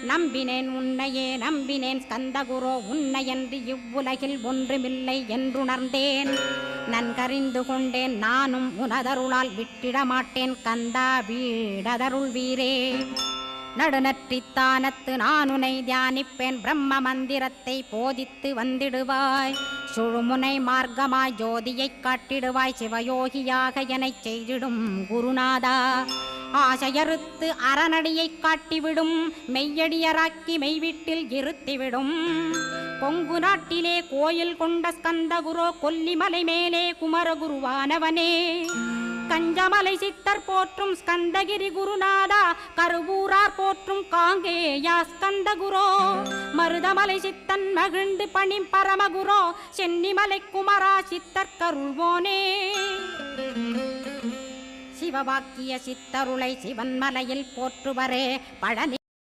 நம்பினேன் உன்னையே நம்பினேன் ஸ்கந்தகுரோ உன்னையன்றி இவ்வுலகில் ஒன்றுமில்லை என்றுணர்ந்தேன். நன்கறிந்து கொண்டேன் நானும் உனதருளால் விட்டிட மாட்டேன் கந்தா வீடதருள் வீரே. நடுநற்றித்தானத்து நானுனை தியானிப்பேன் பிரம்ம மந்திரத்தை போதித்து வந்திடுவாய். சுழுமுனை மார்க்கமாய் ஜோதியைக் காட்டிடுவாய் சிவயோகியாக எனச் செய்திடும் குருநாதா. ஆசையறுத்து அறநடியைக் காட்டிவிடும் மெய்யடியராக்கி மெய்வீட்டில் இருத்திவிடும். கொங்கு நாட்டிலே கோயில் கொண்ட ஸ்கந்தகுரோ கொல்லிமலை மேலே குமரகுருவானவனே. கஞ்சமலை சித்தர் போற்றும் ஸ்கந்தகிரி குருநாதா கருவூரார் போற்றும் காங்கேயா ஸ்கந்தகுரோ. மருதமலை சித்தன் மகிழ்ந்து பணி பரமகுரோ சென்னிமலை குமரா சித்தர் கருள்வோனே. சிவவாக்கிய சித்தருளை சிவன்மலையில் போற்றுவரே பழனி